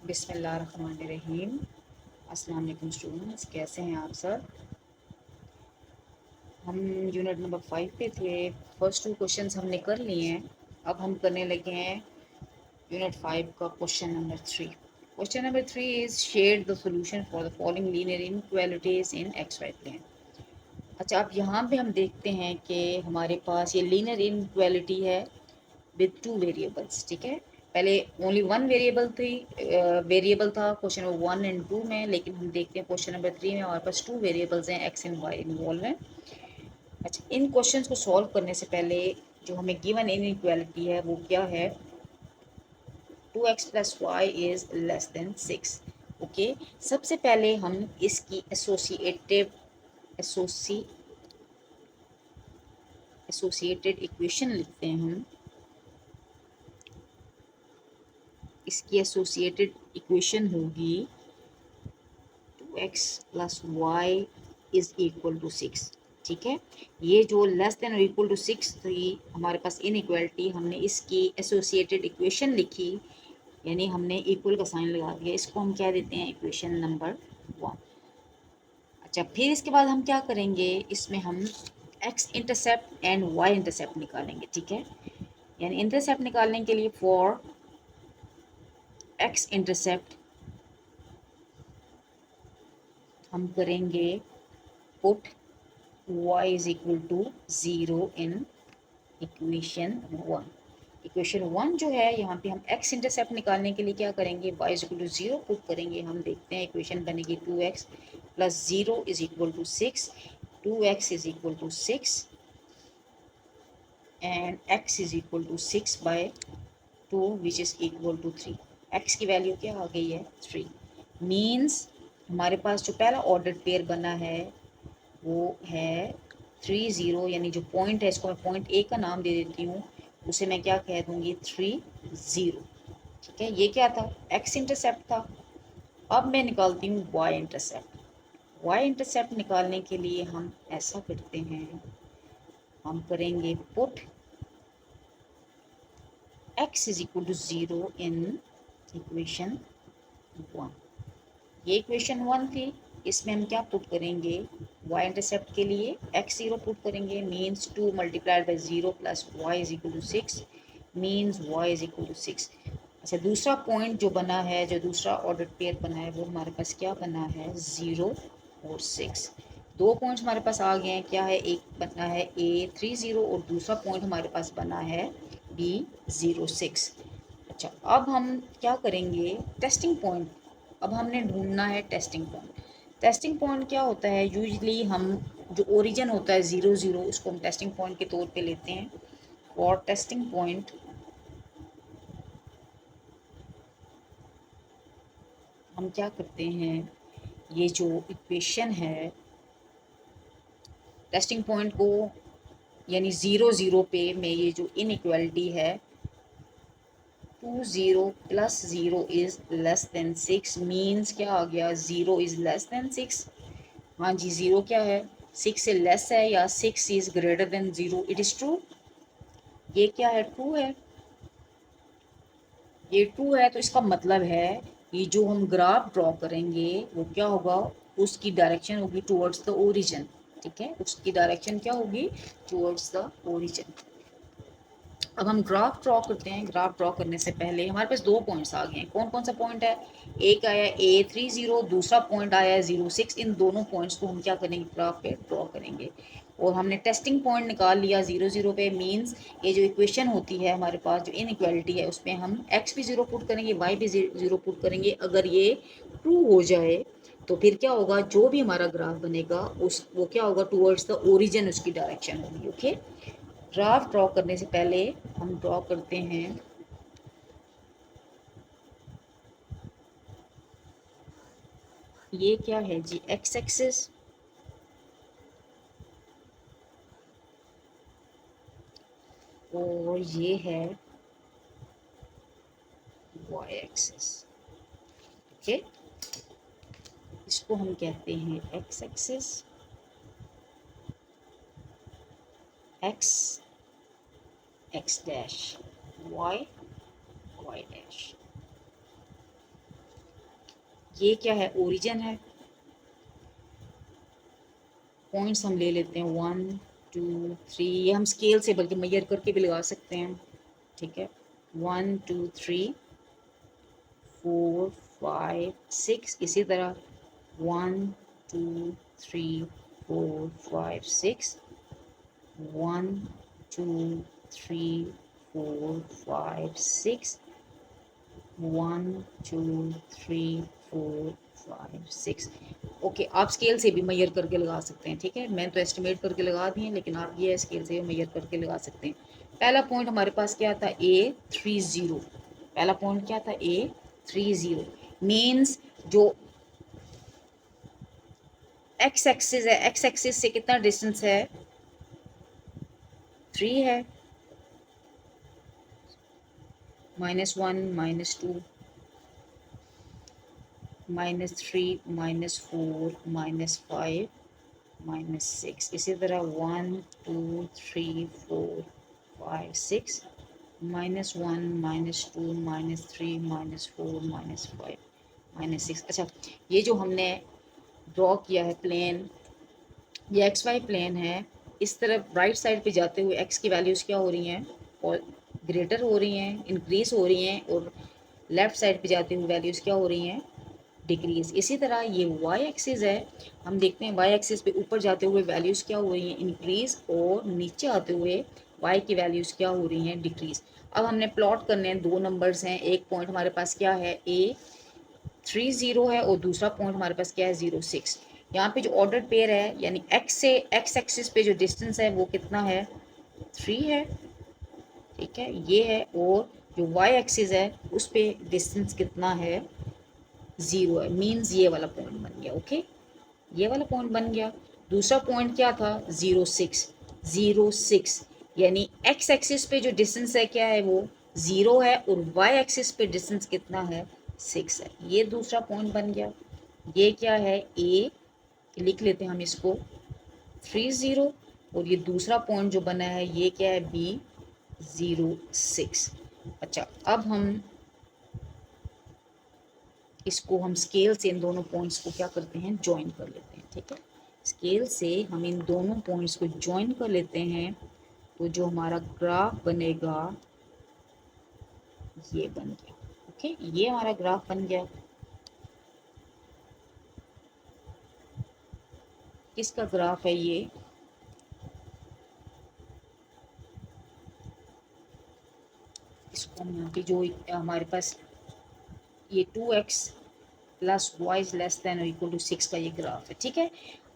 बिस्मिल्लाहिर्रहमानिर्रहीम। अस्सलाम वालेकुम स्टूडेंट्स, कैसे हैं आप सब। हम यूनिट नंबर 5 पे थे। फर्स्ट 2 क्वेश्चंस हमने कर लिए हैं। अब हम करने लगे हैं यूनिट 5 का question number 3। Question number 3 is share the solution for the following linear inequalities in x y plane. अच्छा, अब यहाँ पे हम देखते हैं कि हमारे पास ये लीनियर इनइक्वालिटी है विद 2 वेरिएबल्स। ठीक है, पहले ओनली 1 वेरिएबल थी, वेरिएबल था क्वेश्चन नंबर 1 एंड 2 में, लेकिन हम देखते हैं क्वेश्चन नंबर 3 में हमारे पास 2 वेरिएबल्स हैं, एक्स एंड वाई इन्वॉल्व हैं। अच्छा, इन क्वेश्चंस को सॉल्व करने से पहले जो हमें गिवन इनइक्वालिटी है वो क्या है, 2x plus y is less than 6। Okay, सबसे पहले हम इसकी एसोसिएटेड इक्वेशन लिखते हैं। हम इसकी एसोसिएटेड इक्वेशन होगी 2x plus y is equal to 6। ठीक है, ये जो लेस देन और इक्वल टू 6 थी हमारे पास इनइक्वालिटी, हमने इसकी एसोसिएटेड इक्वेशन लिखी, यानी हमने इक्वल का साइन लगा दिया। इसको हम क्या देते हैं, इक्वेशन नंबर 1। अच्छा, फिर इसके बाद हम क्या करेंगे, इसमें हम x intercept and y intercept निकालेंगे। ठीक है, यानी इंटरसेप्ट निकालने के लिए फॉर एक्स इंटरसेप्ट हम करेंगे put y is equal to 0 in equation 1। Equation 1 जो है, यहाँ पे हम x इंटरसेप्ट निकालने के लिए क्या करेंगे, y is equal to 0 put करेंगे। हम देखते हैं इक्वेशन बनेगी 2x plus 0 is equal to 6। 2x is equal to 6 and x is equal to 6 by 2 which is equal to 3। x की वैल्यू क्या आ गई है, 3। मीन्स हमारे पास जो पहला ऑर्डर पेयर बना है वो है 3 0, यानी जो पॉइंट है इसको मैं पॉइंट ए का नाम दे देती हूँ, उसे मैं क्या कह दूँगी, 3 0। ठीक है, ये क्या था, एक्स इंटरसेप्ट था। अब मैं निकालती हूँ वाई इंटरसेप्ट। वाई इंटरसेप्ट निकालने के लिए हम ऐसा करते हैं, हम करेंगे put x is equal to 0 in equation 1। ये इक्वेशन 1 थी, इसमें हम क्या पुट करेंगे, y इंटरसेप्ट के लिए x 0 पुट करेंगे, means 2 multiplied by 0 plus y is equal to 6, means y is equal to 6। अच्छा, दूसरा पॉइंट जो बना है, जो दूसरा ऑर्डर पेयर बना है, वो हमारे पास क्या बना है, 0 और 6। दो पॉइंट्स हमारे पास आ गए हैं, क्या है, एक बना है a 3 0 और दूसरा पॉइंट हमारे पास बना है b 0 6। अच्छा, अब हम क्या करेंगे, टेस्टिंग पॉइंट। अब हमने ढूंढना है टेस्टिंग पॉइंट। टेस्टिंग पॉइंट क्या होता है, यूजली हम जो ओरिजिन होता है 0 0, उसको हम टेस्टिंग पॉइंट के तौर पे लेते हैं। और टेस्टिंग पॉइंट हम क्या करते हैं, ये जो इक्वेशन है टेस्टिंग पॉइंट को, यानी 0 0 पे में ये जो इनइक्वालिटी है 2 0 plus 0 is less than 6, means क्या आ गया, 0 इज लेस देन 6। हाँ जी, 0 क्या है, 6 से लेस है, या 6 is greater then 0, it is true. ये क्या है, ट्रू है, ये ट्रू है। तो इसका मतलब है ये जो हम ग्राफ ड्रॉ करेंगे वो क्या होगा, उसकी डायरेक्शन होगी टुवर्ड्स द ओरिजिन। ठीक है, उसकी डायरेक्शन क्या होगी, टुवर्ड्स द ओरिजिन। अब हम ग्राफ ड्रॉ करते हैं। ग्राफ ड्रॉ करने से पहले हमारे पास दो पॉइंट्स आ गए हैं। कौन कौन सा पॉइंट है, एक आया ए 3 0, दूसरा पॉइंट आया है 0 6। इन दोनों पॉइंट्स को हम क्या करेंगे, ग्राफ पे ड्रॉ करेंगे। और हमने टेस्टिंग पॉइंट निकाल लिया 0 0 पे, मीन्स ये जो इक्वेशन होती है हमारे पास, जो इनइक्वालिटी है, उसमें हम एक्स भी 0 पुट करेंगे, वाई भी 0 पुट करेंगे। अगर ये ट्रू हो जाए तो फिर क्या होगा, जो भी हमारा ग्राफ बनेगा उस वो क्या होगा, टूवर्ड्स द ओरिजिन उसकी डायरेक्शन होगी। ओके, ग्राफ ड्रॉ करने से पहले हम ड्रॉ करते हैं, ये क्या है जी, एक्स एक्सिस, और ये है वाई एक्सिस। ओके, इसको हम कहते हैं x axis, x x dash, y y dash. ये क्या है, ओरिजिन है। पॉइंट्स हम ले लेते हैं 1 2 3, ये हम स्केल से बल्कि मेजर करके भी लगा सकते हैं, ठीक है। 1 2 3 4 5 6, इसी तरह 1 2 3 4 5 6, 1 2 3 4 5 6, 1 2 3 4 5 6। ओके, आप स्केल से भी मेजर करके लगा सकते हैं, ठीक है। मैं तो एस्टिमेट करके लगा दिए, लेकिन आप ये स्केल से भी मेजर करके लगा सकते हैं। पहला पॉइंट हमारे पास क्या था, A30। पहला पॉइंट क्या था, A30। मीन्स जो एक्स एक्सिस है, एक्स एक्सिस से कितना डिस्टेंस है, 3 है। -1 -2 -3 -4 -5 -6, इसी तरह 1 2 3 4 5 6, -1 -2 -3 -4 -5 -6। अच्छा, ये जो हमने ड्रॉ किया है प्लेन, ये एक्स वाई प्लेन है। इस तरफ राइट साइड पे जाते हुए एक्स की वैल्यूज़ क्या हो रही हैं, और ग्रेटर हो रही हैं, इंक्रीज हो रही हैं, और लेफ़्ट साइड पे जाते हुए वैल्यूज़ क्या हो रही हैं, डिक्रीज। इसी तरह ये वाई एक्सिस है, हम देखते हैं वाई एक्सिस पे ऊपर जाते हुए वैल्यूज़ क्या हो रही हैं, इंक्रीज, और नीचे आते हुए वाई की वैल्यूज़ क्या हो रही हैं, डिक्रीज। अब हमने प्लॉट करने हैं, दो नंबर्स हैं, एक पॉइंट हमारे पास क्या है, A30 है, और दूसरा पॉइंट हमारे पास क्या है, 06। यहाँ पे जो ऑर्डर पेयर है, यानी एक्स से एक्स एक्सिस पे जो डिस्टेंस है वो कितना है, 3 है, ठीक है, ये है। और जो वाई एक्सिस है उस पे डिस्टेंस कितना है, 0 है। मीन्स ये वाला पॉइंट बन गया, ओके, ये वाला पॉइंट बन गया। दूसरा पॉइंट क्या था, 06। 06 यानी एक्स एक्सिस पे जो डिस्टेंस है क्या है, वो 0 है, और वाई एक्सिस पे डिस्टेंस कितना है, 6 है। ये दूसरा पॉइंट बन गया। ये क्या है, ए, लिख लेते हैं हम इसको 30, और ये दूसरा पॉइंट जो बना है ये क्या है, B06। अच्छा, अब हम इसको हम स्केल से इन दोनों पॉइंट्स को क्या करते हैं, ज्वाइन कर लेते हैं, ठीक है। स्केल से हम इन दोनों पॉइंट्स को ज्वाइन कर लेते हैं, तो जो हमारा ग्राफ बनेगा ये बन गया, ओके, ये हमारा ग्राफ बन गया। किसका ग्राफ है ये, इसको हम यहाँ पे जो हमारे पास ये 2x plus y is less than और इक्वल टू 6 का ये ग्राफ है, ठीक है।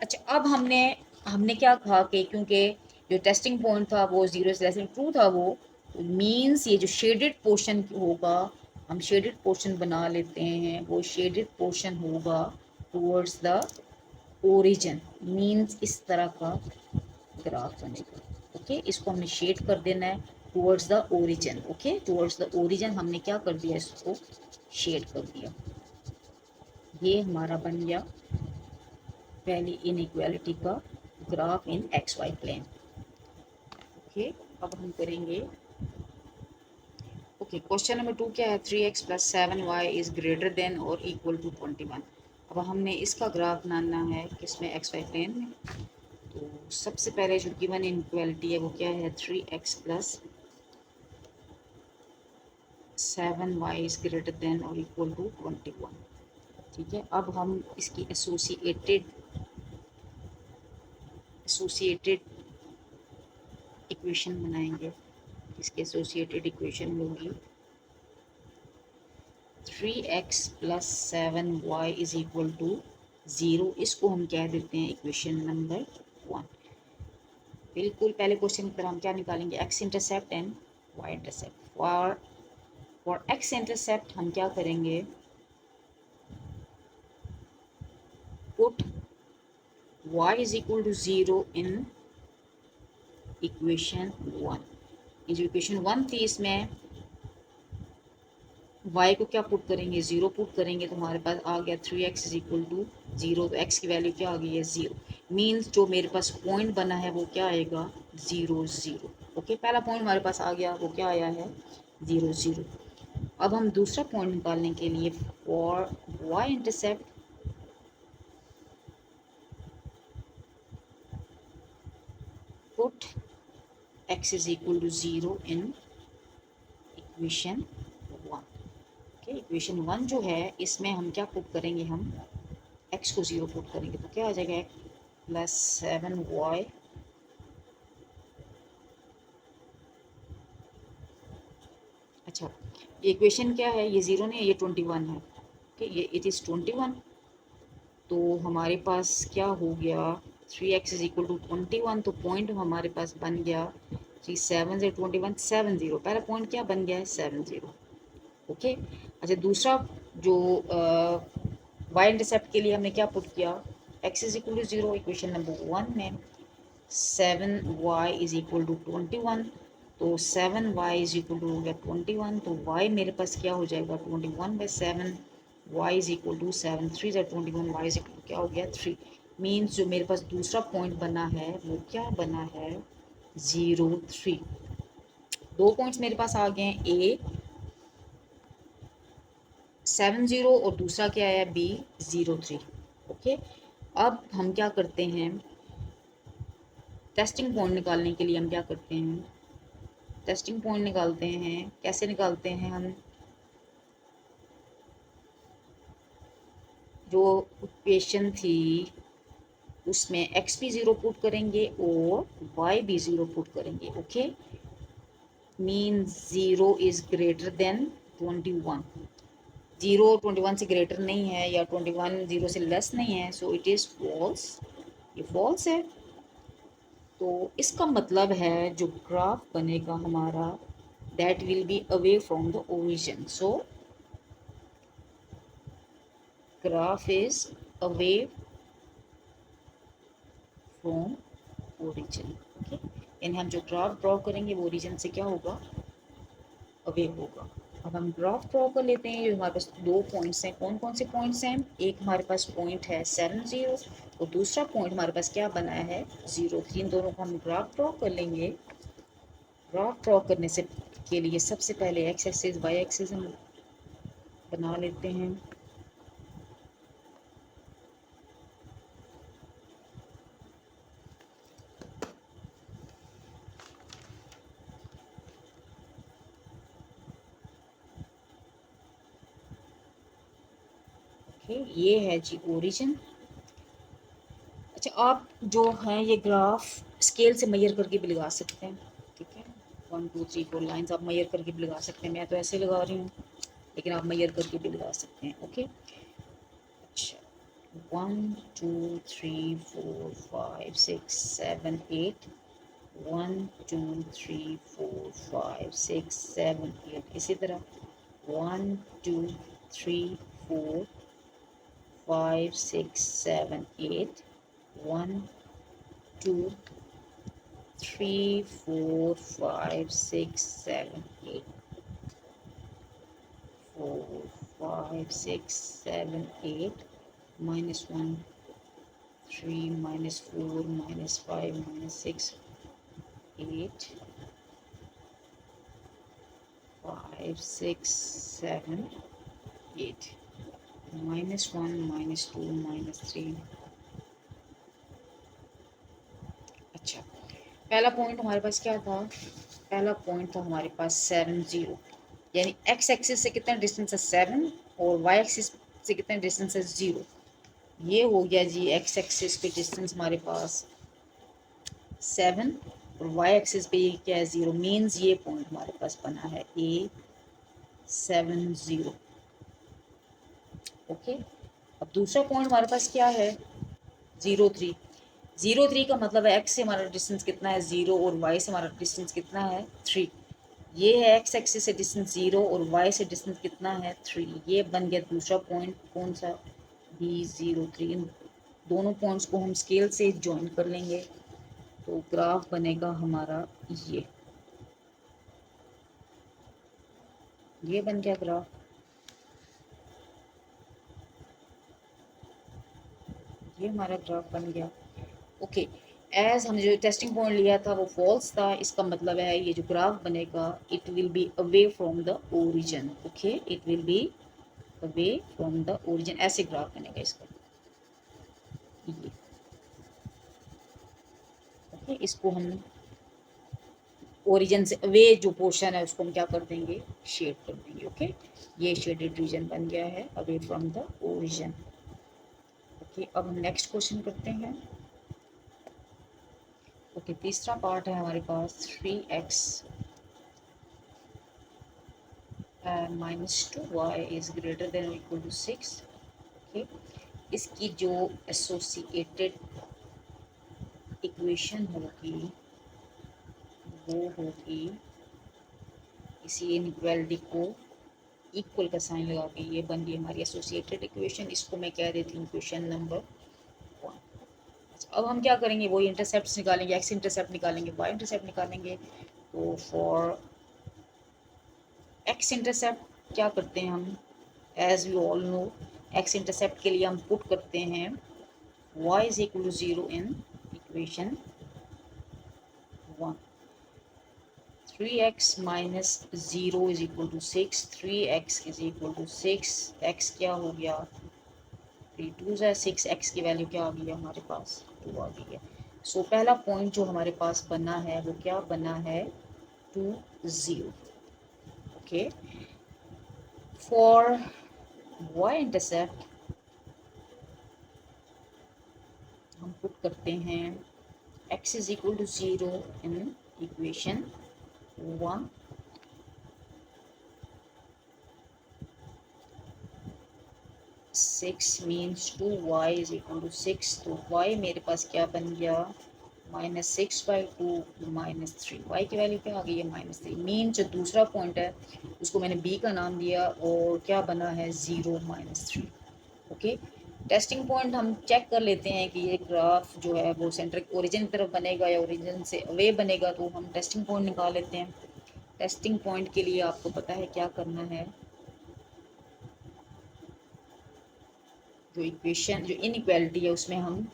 अच्छा, अब हमने हमने क्या कहा कि क्योंकि जो टेस्टिंग पॉइंट था वो 0 इज लेस देन ट्रू था, वो मीन्स ये जो शेडेड पोर्शन होगा, हम शेडेड पोर्शन बना लेते हैं, वो शेडेड पोर्शन होगा टूवर्ड्स द ओरिजिन। मीन्स इस तरह का ग्राफ बनेगा, ओके। इसको हमने शेड कर देना है towards the origin, okay, towards the origin हमने क्या कर दिया, इसको शेड कर दिया। ये हमारा बन गया पहली इनइक्वालिटी का graph in x y plane, okay. अब हम करेंगे, ओके, क्वेश्चन नंबर 2 क्या है, 3x + 7y is greater then और इक्वल टू 21। अब हमने इसका ग्राफ बनाना है किसमें, एक्स वाई प्लेन में। तो सबसे पहले जो गिवन इनइक्वालिटी है वो क्या है, 3x + 7y is greater then और इक्वल टू 21, ठीक है। अब हम इसकी एसोसिएटेड इक्वेशन बनाएंगे। इसके एसोसिएटेड इक्वेशन होगी 3x + 7y is equal to 0। इसको हम कह देते हैं इक्वेशन नंबर 1। बिल्कुल पहले क्वेश्चन पर हम क्या निकालेंगे, x intercept and y intercept. For x intercept हम क्या करेंगे, put y is equal to 0 in equation 1। ये जो इक्वेशन 1 थी इसमें y को क्या पुट करेंगे, 0 पुट करेंगे, तो हमारे पास आ गया 3x इज इक्वल टू 0। तो x की वैल्यू क्या आ गई है, 0। मीन्स जो मेरे पास पॉइंट बना है वो क्या आएगा, 0 0, ओके। पहला पॉइंट हमारे पास आ गया, वो क्या आया है, 0 0। अब हम दूसरा पॉइंट निकालने के लिए for y intercept put x is equal to 0 in equation 1। Okay, equation 1 जो है इसमें हम क्या पुट करेंगे, हम x को 0 पुट करेंगे तो क्या आ जाएगा, प्लस 7y अच्छा इक्वेशन क्या है, ये 0 नहीं है, ये 21 है। ओके, ये इट इज़ 21। तो हमारे पास क्या हो गया, 3x इज इक्वल टू 21। तो पॉइंट हमारे पास बन गया 7 से 21 70। पहला पॉइंट क्या बन गया है, 70। ओके, अच्छा दूसरा जो वाई इंटरसेप्ट के लिए हमने क्या पुट किया, x is equal to 0 equation number 1 में, 7y इज इक्वल टू 21। तो 7y इज इक्वल टू हो गया 21। तो y मेरे पास क्या हो जाएगा, 21/7। y इज इक्वल टू 7 3 जा 21, y इज इक्वल टू क्या हो गया 3। मीन्स जो मेरे पास दूसरा पॉइंट बना है वो क्या बना है, 0 3। दो पॉइंट्स मेरे पास आ गए हैं, ए 70 और दूसरा क्या है, बी 03। ओके, अब हम क्या करते हैं, टेस्टिंग पॉइंट निकालने के लिए हम क्या करते हैं, टेस्टिंग पॉइंट निकालते हैं। कैसे निकालते हैं हम, जो इक्वेशन थी उसमें x भी 0 पुट करेंगे और y भी 0 पुट करेंगे। Okay, mean 0 is greater then 21। 0 21 से ग्रेटर नहीं है या 21 0 से लेस नहीं है, सो इट इज़ फॉल्स, ये फॉल्स है। तो इसका मतलब है जो ग्राफ बनेगा हमारा, that will be away from the origin. So graph is away from origin. Okay, यानी हम जो ग्राफ ड्रॉ करेंगे वो ओरिजिन से क्या होगा, अवे होगा। अब हम ग्राफ ड्रॉ कर लेते हैं। जो हमारे पास दो पॉइंट्स हैं, कौन कौन से पॉइंट्स हैं, एक हमारे पास पॉइंट है 70 और दूसरा पॉइंट हमारे पास क्या बनाया है 03। इन दोनों को हम ग्राफ ड्रॉ कर लेंगे। ग्राफ ड्रॉ करने से के लिए सबसे पहले एक्स एक्सिस वाई एक्सिस हम बना लेते हैं। ओके, ये है जी ओरिजिन। अच्छा, आप जो हैं ये ग्राफ स्केल से मेजर करके भी लगा सकते हैं। ठीक है, 1 2 3 4 लाइन्स आप मेजर करके भी लगा सकते हैं। मैं तो ऐसे लगा रही हूँ, लेकिन आप मेजर करके भी लगा सकते हैं। ओके, अच्छा 1 2 3 4 5 6 7 8, 1 2 3 4 5 6 7 8, इसी तरह 1 2 3 4 5 6 7 8, 1 2 3 4 5 6 7 8, 4 5 6 7 8, -1 3 -4 -5 -6 8 5 6 7 8, -1 -2 -3। अच्छा, पहला पॉइंट हमारे पास क्या था, पहला पॉइंट था हमारे पास 70, यानी x एक्सिस से कितना डिस्टेंस है 7 और y एक्सिस से कितना डिस्टेंस है 0। ये हो गया जी x एक्सिस पे डिस्टेंस हमारे पास 7 और y एक्सिस पे ये क्या है 0। मीन्स ये पॉइंट हमारे पास बना है A70। ओके, अब दूसरा पॉइंट हमारे पास क्या है 03। 03 का मतलब है x से हमारा डिस्टेंस कितना है 0 और y से हमारा डिस्टेंस कितना है 3। ये है x एक्सिस से डिस्टेंस 0 और y से डिस्टेंस कितना है 3। ये बन गया दूसरा पॉइंट, कौन सा, B03। इन दोनों पॉइंट्स को हम स्केल से ज्वाइन कर लेंगे तो ग्राफ बनेगा हमारा ये बन गया ग्राफ। ये हमारा ग्राफ बन गया। ओके, एज हमने जो टेस्टिंग पॉइंट लिया था वो फॉल्स था, इसका मतलब है ये जो ग्राफ बनेगा it will be away from the origin. Okay, it will be away from the origin, ऐसे ग्राफ बनेगा इसका ये। ओके, इसको हम ओरिजिन से अवे जो पोर्शन है उसको हम क्या कर देंगे, शेड कर देंगे। ओके, ये शेडेड रीजन बन गया है away from the origin. Okay, अब हम नेक्स्ट क्वेश्चन करते हैं। ओके, तीसरा पार्ट है हमारे पास 3x -2y is greater than equal to 6। Okay, इसकी जो एसोसिएटेड इक्वेशन होगी वो होगी, इसी इनइक्वालिटी को इक्वल का साइन लगा के ये बन गई हमारी एसोसिएटेड इक्वेशन। इसको मैं कह देती हूँ क्वेश्चन नंबर 1। अब हम क्या करेंगे, वही इंटरसेप्ट निकालेंगे, एक्स इंटरसेप्ट निकालेंगे, वाई इंटरसेप्ट निकालेंगे। तो फॉर एक्स इंटरसेप्ट क्या करते हैं हम, as we all know, x intercept के लिए हम पुट करते हैं y is equal to 0 in equation 1। 3x minus 0 is equal to 6, 3x is equal to 6, x क्या हो गया 3 2 है 6, x की वैल्यू क्या आ गई है हमारे पास 2 आ गई है। सो पहला पॉइंट जो हमारे पास बना है वो क्या बना है 2 0। ओके, फॉर y इंटरसेप्ट हम पुट करते हैं x is equal to 0 in equation 1। 6 means 2y is equal to 6, तो y मेरे पास क्या बन गया -6/2 -3, y की वैल्यू क्या आ गई है -3। मीन जो दूसरा पॉइंट है उसको मैंने b का नाम दिया और क्या बना है 0 -3। ओके, टेस्टिंग पॉइंट हम चेक कर लेते हैं कि ये ग्राफ जो है वो सेंटर ओरिजिन की तरफ बनेगा या ओरिजिन से अवे बनेगा, तो हम टेस्टिंग पॉइंट निकाल लेते हैं। टेस्टिंग पॉइंट के लिए आपको पता है क्या करना है, जो इक्वेशन जो इनइक्वालिटी है उसमें हम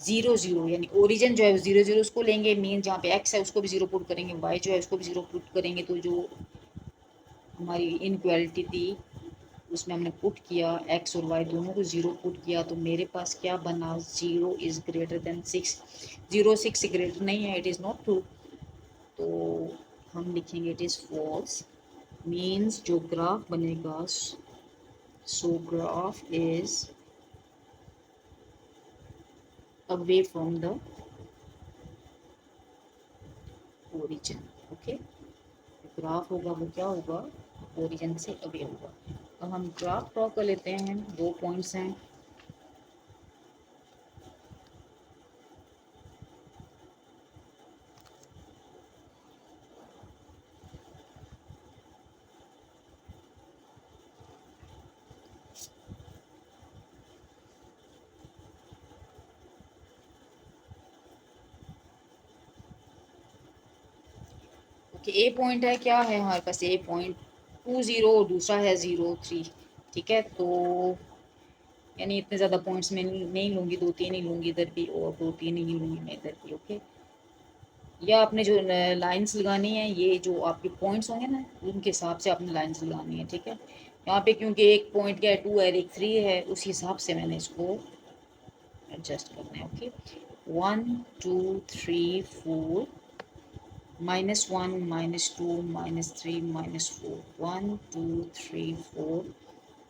0 0 यानी ओरिजिन जो है 0 0 उसको लेंगे, मीन जहाँ पे x है उसको भी 0 पुट करेंगे, y जो है उसको भी 0 पुट करेंगे। तो जो हमारी इनइक्वालिटी थी उसमें हमने पुट किया x और y दोनों को 0 पुट किया, तो मेरे पास क्या बना 0 इज़ ग्रेटर देन 6। 0 6 से ग्रेटर नहीं है, इट इज़ नॉट ट्रू, तो हम लिखेंगे इट इज़ फॉल्स। मीन्स जो ग्राफ बनेगा, सो graph is away from the origin। Okay, graph होगा वो क्या होगा, ओरिजिन से अवे होगा। अब हम ग्राफ ड्रॉ कर लेते हैं, 2 पॉइंट्स हैं। ओके, ए पॉइंट है, क्या है हमारे पास ए पॉइंट 2 0 और दूसरा है 0 3। ठीक है, तो यानी इतने ज़्यादा पॉइंट्स मैं नहीं लूँगी, 2 3 ही लूँगी इधर भी और 2 3 ही लूँगी मैं इधर भी। ओके, या आपने जो लाइंस लगानी है, ये जो आपके पॉइंट्स होंगे ना उनके हिसाब से आपने लाइंस लगानी है। ठीक है, यहाँ पे क्योंकि एक पॉइंट क्या है 2 है एक 3 है, उस हिसाब से मैंने इसको एडजस्ट करना है। ओके, 1 2 3 4 -1 -2 -3 -4 1 2 3 4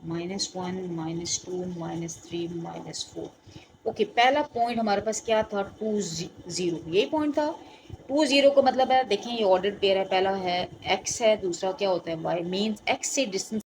-1 -2 -3 -4। ओके, पहला पॉइंट हमारे पास क्या था 2 0, यही पॉइंट था 2 0 का मतलब है, देखें ये ऑर्डर्ड पेयर है, पहला है x है, दूसरा क्या होता है y। मीन्स x से डिस्टेंस